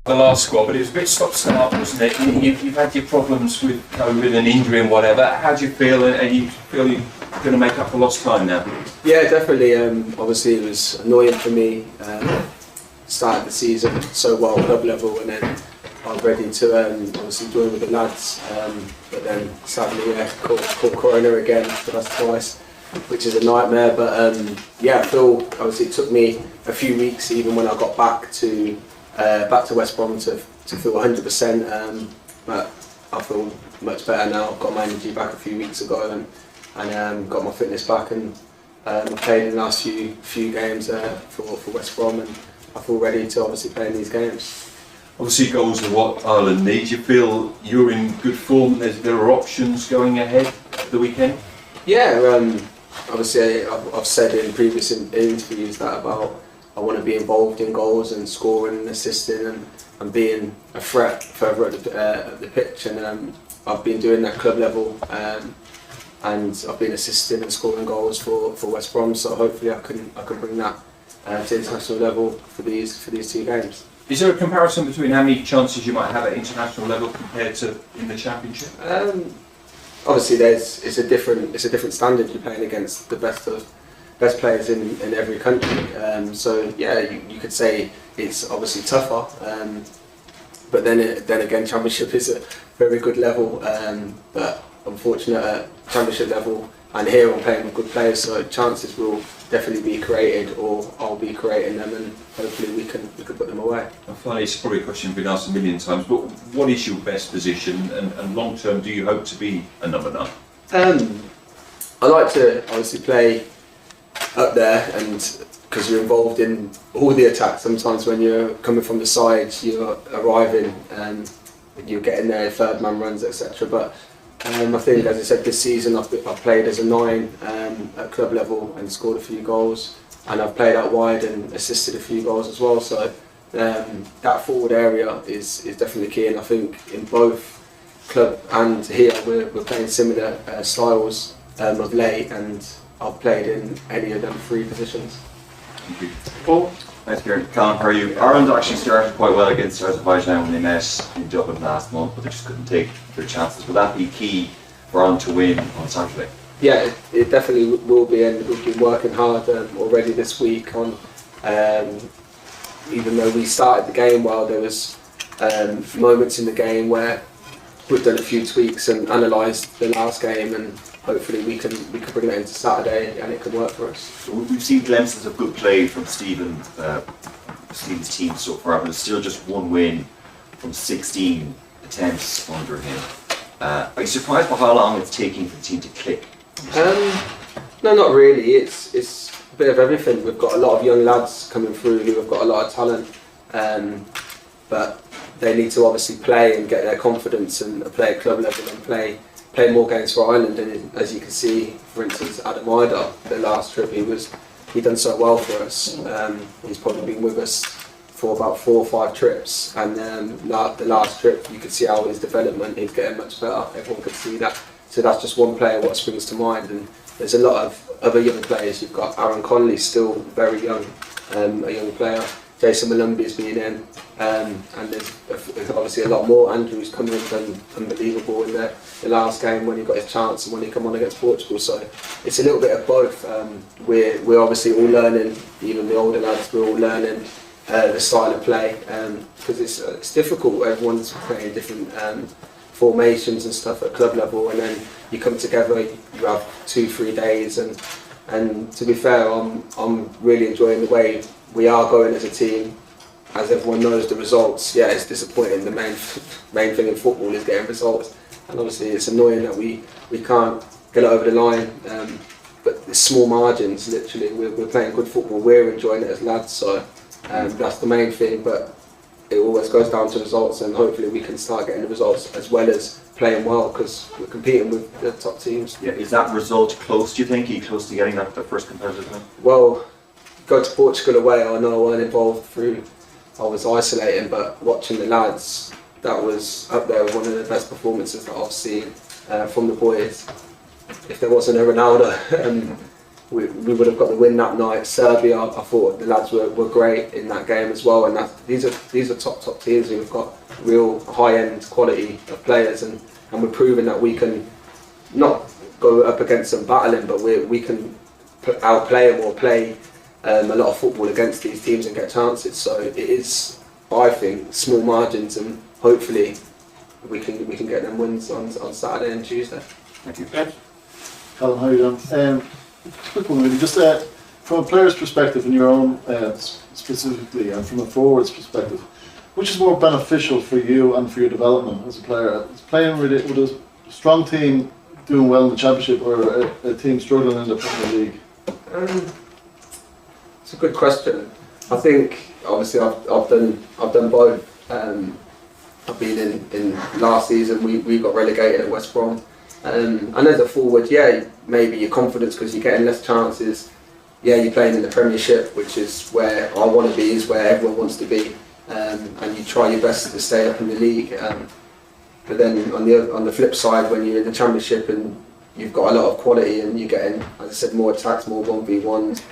The last squad, but it was a bit stop-start, wasn't it? You've had your problems with COVID and injury and whatever. How do you feel? And you feel you're going to make up for lost time now? Yeah, definitely. Obviously, it was annoying for me. Started the season so well, club level, and then I was ready to obviously join with the lads. But then sadly, caught corona again for us twice, which is a nightmare. But yeah, I feel obviously it took me a few weeks, even when I got back to West Brom, to feel 100%. But I feel much better now. I've got my energy back a few weeks ago, and got my fitness back, and I played in the last few games for West Brom, and I feel ready to obviously play in these games. Obviously, goals are what Ireland needs. You feel you're in good form. There are options going ahead at the weekend. Yeah, obviously I've said in previous interviews that about I want to be involved in goals and scoring and assisting and being a threat further up the pitch, and I've been doing that club level, and I've been assisting and scoring goals for West Brom. So hopefully I can bring that to international level for these two games. Is there a comparison between how many chances you might have at international level compared to in the Championship? Obviously, it's a different standard. You're playing against the best players in every country. So yeah, you could say it's obviously tougher. But then again, Championship is a very good level. But unfortunate at Championship level, and here I'm playing with good players, so chances will definitely be created, or I'll be creating them, and hopefully we can put them away. I find it's probably a question you've been asked a million times, but what is your best position, and long term do you hope to be a number 9? I like to obviously play up there, and because you're involved in all the attacks. Sometimes when you're coming from the side, you're arriving and you're getting there, third man runs, etc. But I think, as I said, this season I've played as a 9 at club level and scored a few goals, and I've played out wide and assisted a few goals as well. So that forward area is definitely key, and I think in both club and here we're playing similar styles of late, and I've played in any of them 3 positions. Thank you. Paul? Nice to hear. Callum, how are you? Ireland actually started quite well against Azerbaijan when they met in Dublin last month, but they just couldn't take their chances. Will that be key for Ireland to win on Saturday? Yeah, it definitely will be, and we've been working hard already this week on, even though we started the game well, there was moments in the game where we've done a few tweaks and analysed the last game, and hopefully we can bring that into Saturday and it can work for us. So we've seen glimpses of good play from Stephen's team so far, but it's still just 1 win from 16 attempts under him. Are you surprised by how long it's taking for the team to click? No, not really. It's a bit of everything. We've got a lot of young lads coming through who have got a lot of talent, but they need to obviously play and get their confidence and play at club level and play more games for Ireland. And as you can see, for instance, Adam Ider, the last trip he done so well for us. He's probably been with us for about 4 or 5 trips, and the last trip you could see how his development is getting much better. Everyone could see that. So that's just one player what springs to mind, and there's a lot of other young players. You've got Aaron Connolly, still very young, a young player. Jason Malumbi's been in, and there's obviously a lot more. Andrew's come in and unbelievable in the last game when he got his chance and when he come on against Portugal. So it's a little bit of both. We're obviously all learning, even the older lads, we're all learning the style of play, because it's difficult. Everyone's playing different formations and stuff at club level, and then you come together, you have 2-3 days, and to be fair, I'm really enjoying the way we are going as a team. As everyone knows, the results, yeah, it's disappointing. The main thing in football is getting results, and obviously it's annoying that we can't get it over the line, but it's small margins. Literally, we're playing good football, we're enjoying it as lads, so that's the main thing. But it always goes down to results, and hopefully we can start getting the results as well as playing well, because we're competing with the top teams. Yeah, is that result close, do you think? Are you close to getting that first competitive win? Well, go to Portugal away, I know I weren't involved I was isolating, but watching the lads, that was up there with one of the best performances that I've seen from the boys. If there wasn't a Ronaldo we would have got the win that night. Serbia, I thought the lads were great in that game as well, and these are top teams who've got real high-end quality of players, and we're proving that we can not go up against them battling, but we can outplay them or play a lot of football against these teams and get chances. So it is, I think, small margins, and hopefully we can get them wins on Saturday and Tuesday. Thank you. Callum, how are you doing? Quick one really, just from a player's perspective and your own specifically, and from a forward's perspective, which is more beneficial for you and for your development as a player? Is playing with a strong team doing well in the Championship, or a team struggling in the Premier League? It's a good question. I think obviously I've done both. I've been in last season. We got relegated at West Brom, and as a forward, yeah, maybe your confidence because you're getting less chances. Yeah, you're playing in the Premiership, which is where I want to be, is where everyone wants to be, and you try your best to stay up in the league. But then on the flip side, when you're in the Championship and you've got a lot of quality and you're getting, as I said, more attacks, more 1v1s,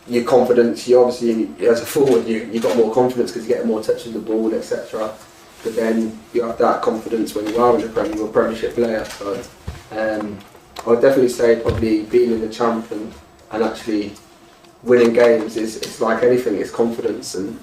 your confidence, you obviously, as a forward, you got more confidence because you're getting more touch of the ball, etc. But then you have that confidence when you are in the Premier, you're a Premiership player. So I would definitely say probably being in the Champ and actually winning games is like anything, it's confidence. And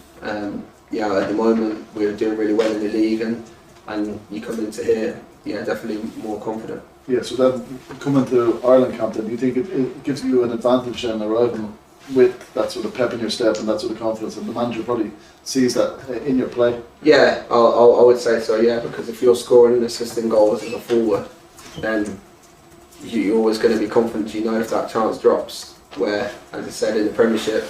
yeah, at the moment we're doing really well in the league, and you come into here, yeah, definitely more confident. Yeah, so then coming to Ireland camp, then do you think it gives you an advantage in arriving with that sort of pep in your step and that sort of confidence, and the manager probably sees that in your play? Yeah, I would say so, yeah, because if you're scoring and assisting goals as a forward, then you're always going to be confident, you know, if that chance drops. Where, as I said, in the Premiership,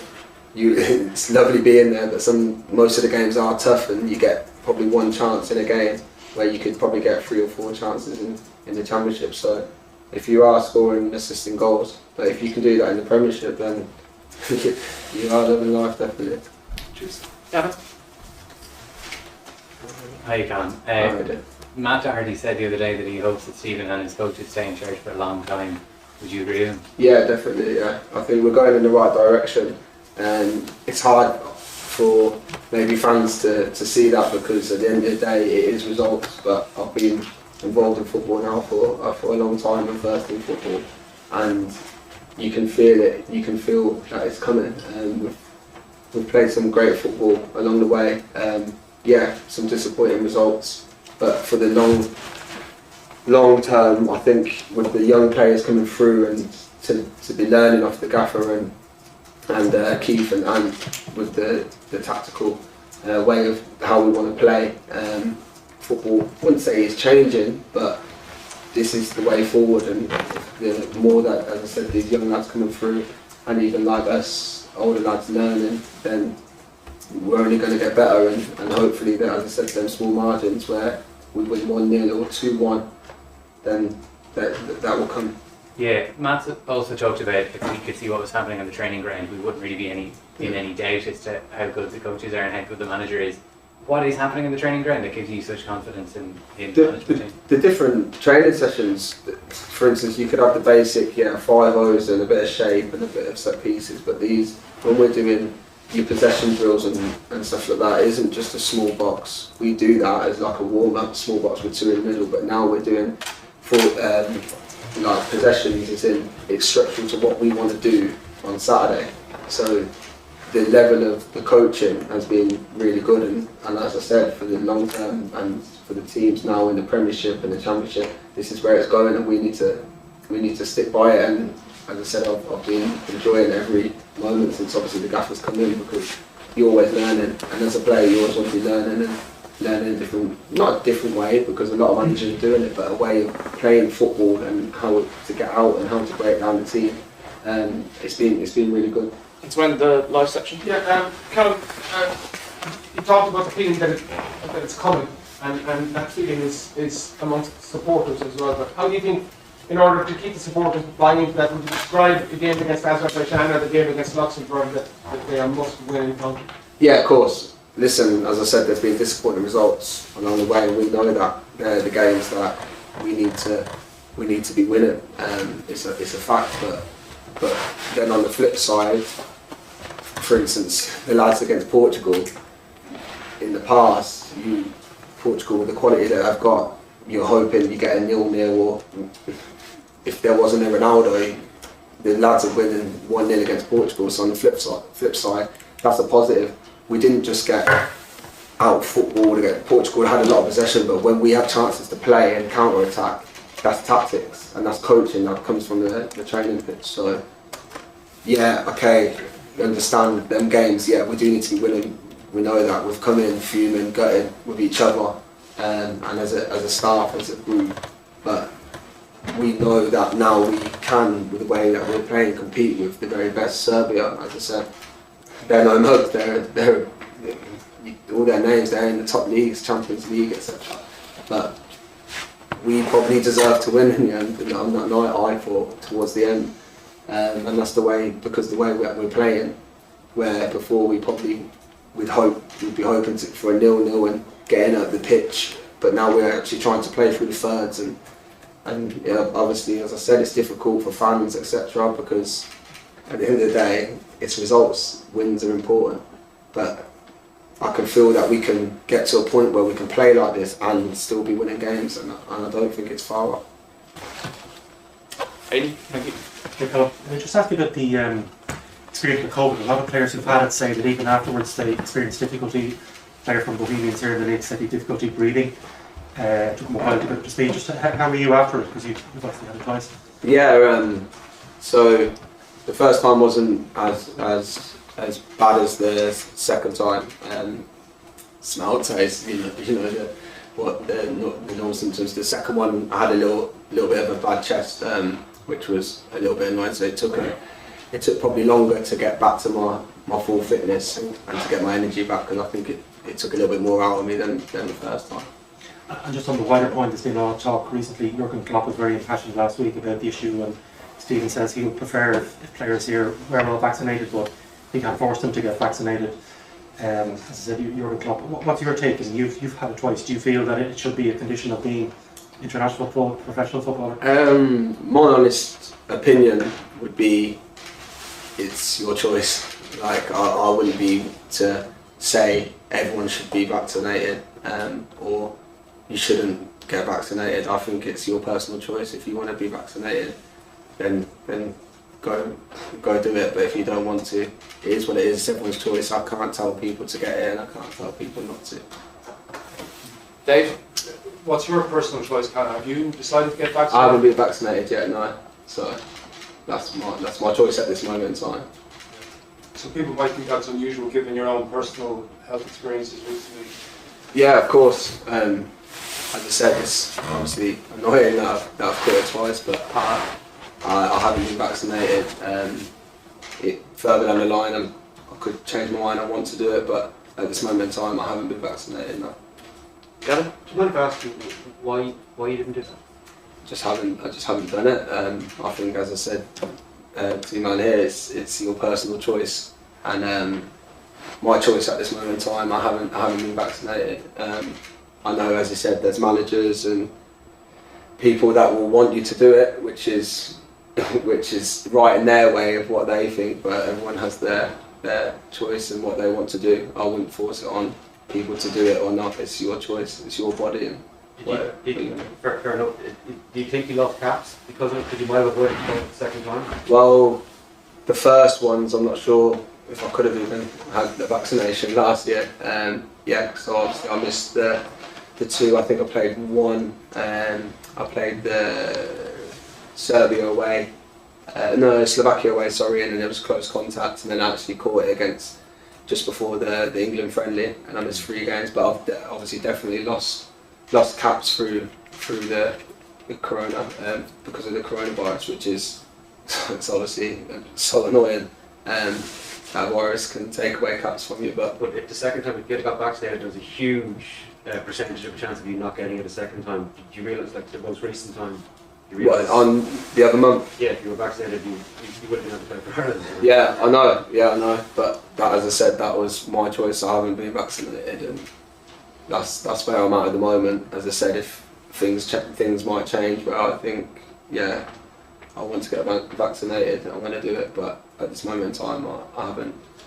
it's lovely being there, but most of the games are tough, and you get probably one chance in a game where you could probably get 3 or 4 chances in the Championship. So if you are scoring and assisting goals, but if you can do that in the Premiership, then you are living life, definitely. Cheers. Yeah. Hi, Callum. Matt Doherty said the other day that he hopes that Stephen and his coaches stay in church for a long time. Would you agree with him? Yeah, definitely. Yeah, I think we're going in the right direction, and it's hard for maybe fans to see that, because at the end of the day it is results. But I've been involved in football now for a long time, and first in football, and you can feel it. You can feel that it's coming. We've played some great football along the way. Yeah, some disappointing results, but for the long term, I think with the young players coming through and to be learning off the gaffer and Keith and with the tactical way of how we want to play, football, I wouldn't say it's changing, but this is the way forward. And the more that, as I said, these young lads coming through, and even like us older lads learning, then we're only going to get better, and hopefully that, as I said, them small margins where we win 1-0 or 2-1, then that will come. Yeah, Matt also talked about if we could see what was happening on the training ground, we wouldn't really be in any doubt as to how good the coaches are and how good the manager is. What is happening in the training ground that gives you such confidence in the management team? The different training sessions, for instance, you could have the basic 5-0s and a bit of shape and a bit of set pieces, but these, when we're doing your possession drills and stuff like that, it isn't just a small box. We do that as like a warm-up, small box with 2 in the middle, but now we're doing like possessions, it's structural to what we want to do on Saturday. So the level of the coaching has been really good, and as I said, for the long term and for the teams now in the Premiership and the Championship, this is where it's going, and we need to stick by it. And as I said, I've been enjoying every moment since obviously the gaffer's come in, because you're always learning, and as a player you always want to be learning a different, not a different way, because a lot of managers are doing it, but a way of playing football and how to get out and how to break down the team. It's been really good. It's when the live section. Yeah, Callum, you talked about the feeling that it's coming, and that feeling is amongst supporters as well. But how do you think, in order to keep the supporters buying into that, would you describe the game against Azerbaijan or the game against Luxembourg that they are must-win encounter? Yeah, of course. Listen, as I said, there's been disappointing results along the way, and we know that they're the games that we need to we need to be winning. It's a fact, but then on the flip side, for instance, the lads against Portugal, in the past, Portugal with the quality that I've got, you're hoping you get a 0-0, or if there wasn't a Ronaldo, the lads are winning 1-0 against Portugal. So on the flip side, that's a positive. We didn't just get out football against Portugal. Had a lot of possession, but when we had chances to play and counter attack, that's tactics and that's coaching that comes from the training pitch. So yeah, okay, understand them games. Yeah, we do need to be winning. We know that. We've come in fuming, gutted with each other, and as a staff, as a group. But we know that now we can, with the way that we're playing, compete with the very best. Serbia, as I said, they're no mugs. They're all their names. They're in the top leagues, Champions League, etc. But we probably deserve to win in the end. And on that night, I thought towards the end, and that's the way, because the way we're playing, where before we'd be hoping for a 0-0 and getting out the pitch, but now we're actually trying to play through the thirds, and obviously, as I said, it's difficult for fans, etc. because at the end of the day, it's results. Wins are important, but I can feel that we can get to a point where we can play like this and still be winning games, and I don't think it's far off. Aidan? Thank you. Okay, Callum, I just ask you about the experience with COVID. A lot of players who've had it say that even afterwards they experienced difficulty. Player from Bohemians here in the league said he had difficulty breathing. Took him a while to get up to speed. Just how were you after it? Because you've obviously had it twice. Yeah, so the first time wasn't as bad as the second time. Smell, taste, the normal symptoms. The second one, I had a little bit of a bad chest, which was a little bit annoying. So it took probably longer to get back to my full fitness and to get my energy back, because I think it took a little bit more out of me than the first time. And just on the wider point, there's been a lot of talk recently. Jurgen Klopp was very impassioned last week about the issue, and Stephen says he would prefer if players here were well vaccinated, but he can't force them to get vaccinated. As I said, Jurgen Klopp, what's your take? And you've had it twice. Do you feel that it should be a condition of being international football, professional footballer? My honest opinion would be it's your choice. Like I wouldn't be to say everyone should be vaccinated or you shouldn't get vaccinated. I think it's your personal choice. If you want to be vaccinated, then go do it. But if you don't want to, it is what it is. It's everyone's choice. I can't tell people to get it, and I can't tell people not to. Dave, what's your personal choice, Callum? Have you decided to get vaccinated? I haven't been vaccinated yet, no. So that's my choice at this moment in time. So people might think that's unusual given your own personal health experiences recently. Yeah, of course. As I said, it's obviously annoying that I've got it twice, but I haven't been vaccinated. Further down the line, I could change my mind. I want to do it, but at this moment in time, I haven't been vaccinated. No. Callum, do you mind if I ask you why you didn't do that? I just haven't done it. I think, as I said to the man here, it's your personal choice, and my choice at this moment in time. I haven't been vaccinated. I know, as I said, there's managers and people that will want you to do it, which is right in their way of what they think. But everyone has their choice and what they want to do. I wouldn't force it on people to do it or not. It's your choice. It's your body. And Fair enough. Do you think you lost caps because of it? Could you might have avoided the second time? Well, the first ones, I'm not sure if I could have even had the vaccination last year. Yeah, so obviously I missed the two. I think I played one. I played the Serbia away. Slovakia away, sorry, and then there was close contact, and then I actually caught it against just before the England friendly, and I missed 3 games. But I've obviously definitely lost caps through the corona because of the coronavirus, which is it's obviously so annoying. That virus can take away caps from you, but if the second time you got vaccinated, there was a huge percentage of a chance of you not getting it a second time. Did you realise, like the most recent time, you realised? On the other month? Yeah, if you were vaccinated, you would have been able to play for Ireland. Yeah, I know. But that, as I said, that was my choice. I haven't been vaccinated, and that's where I'm at the moment. As I said, if things might change, but I think, yeah, I want to get vaccinated. I'm going to do it, but at this moment in time, I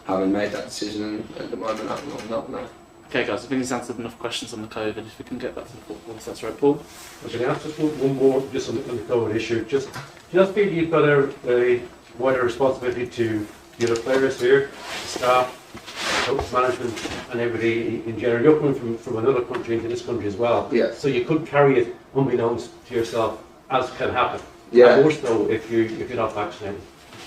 haven't made that decision at the moment. I'm not. No. Okay, guys, I think he's answered enough questions on the COVID. If we can get back to the football, if that's right, Paul. I can ask just one more, just on the COVID issue. Just feel you've got a wider responsibility to the other players here, the staff, coach management, and everybody in general. You're coming from another country into this country as well. Yeah. So you could carry it unbeknownst to yourself, as can happen. Yeah. Of course, though, if you're not vaccinated.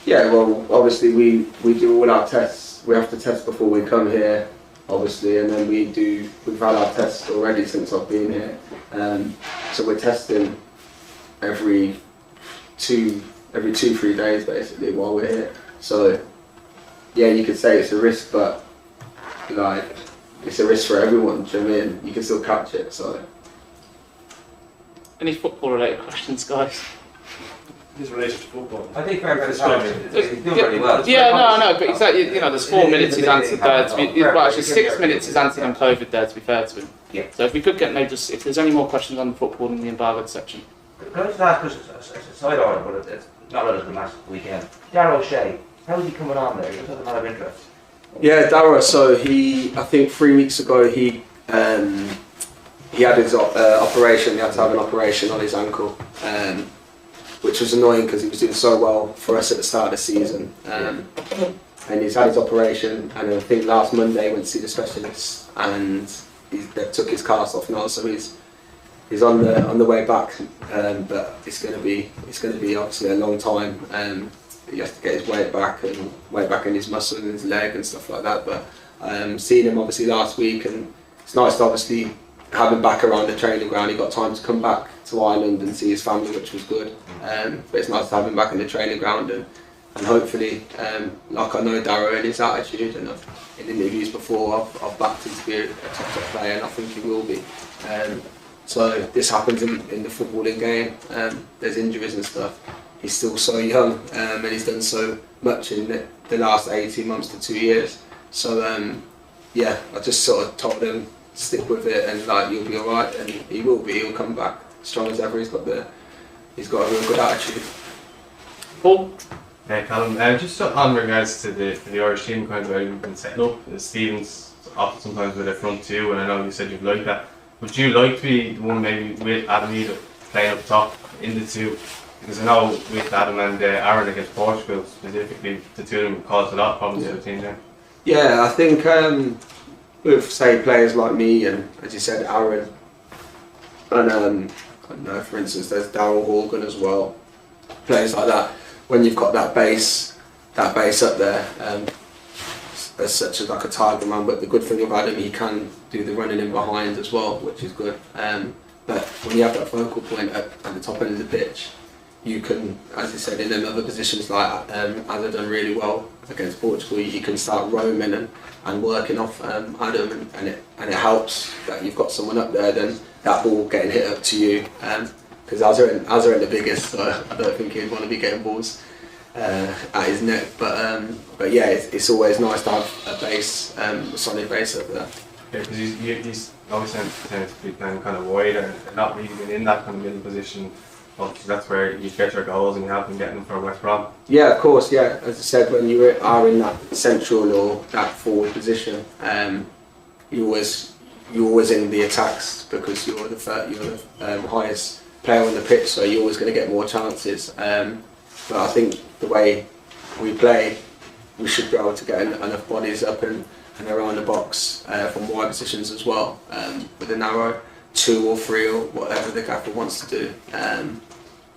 Yeah. Well, obviously we do all our tests. We have to test before we come here, obviously, and then we've had our tests already since I've been here. So we're testing every 2-3 days basically while we're here. So yeah, you could say it's a risk, but like it's a risk for everyone. Do you know what I mean? You can still catch it. So Any football related questions, guys? This related to football. I think very he's doing really well. Yeah, no, but exactly. You know, there's 4 minutes he's answered there. Well, actually 6 minutes he's answered on COVID there. To be fair to him. Yeah. So if we could get maybe just if there's any more questions on the football in the embargoed section. Can I just ask us a side order, but it's not related to the match weekend. Darrell O'Shea, how is he coming on there? Just has a lot of interest. yeah, Dara. So I think 3 weeks ago he had his operation. He had to have an operation on his ankle, which was annoying because he was doing so well for us at the start of the season. And he's had his operation, and I think last Monday he went to see the specialist, and they took his cast off now, so he's on the way back. But it's going to be obviously a long time. He has to get his weight back in his muscle and his leg and stuff like that. But seeing him obviously last week, and it's nice to obviously have him back around the training ground. He got time to come back to Ireland and see his family, which was good. But it's nice to have him back in the training ground, and hopefully, like I know Darrow and his attitude, and in interviews before I've backed him to be a top player, and I think he will be. So this happens in the footballing game. There's injuries and stuff. He's still so young, and he's done so much in the last 18 months to 2 years. So yeah, I just sort of told him stick with it, and like you'll be alright, and he will be. He'll come back strong as ever. He's got a real good attitude. Paul. Yeah, Callum, just on regards to the Irish team, kind of how you've been setting up, Stephen's often sometimes with a front two, and I know you said you'd like that. Would you like to be the one maybe with Adam either playing up top in the two? Because I know with Adam and Aaron against Portugal specifically, the two of them caused a lot of problems for the team there. Yeah, I think with say players like me and, as you said, Aaron, and I don't know, for instance, there's Darryl Horgan as well. Players like that, when you've got that base up there, as such as like a target man. But the good thing about him, he can do the running in behind as well, which is good. But when you have that focal point at the top end of the pitch, you can, as you said, in other positions like as I've done really well against Portugal, you can start roaming and working off Adam, and it helps that you've got someone up there. Then that ball getting hit up to you, because Azar ain't the biggest, so I don't think he'd want to be getting balls at his neck. But yeah, it's always nice to have a base, a solid base up there. Yeah, because he's always tended to be playing kind of wide and not really been in that kind of middle position. Well, that's where you get your goals and you have been getting them for West Brom. Yeah, of course. Yeah, as I said, when you are in that central or that forward position, you're always in the attacks because you're the highest player on the pitch, so you're always going to get more chances. But I think the way we play, we should be able to get enough bodies up and around the box from wide positions as well, with a narrow 2 or 3 or whatever the gaffer wants to do.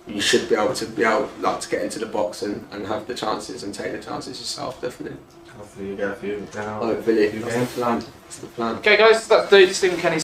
You should be able to get into the box and have the chances and take the chances yourself, definitely. Hopefully you get a few. Hopefully, that's the plan. Okay, guys, that's Stephen Kenny.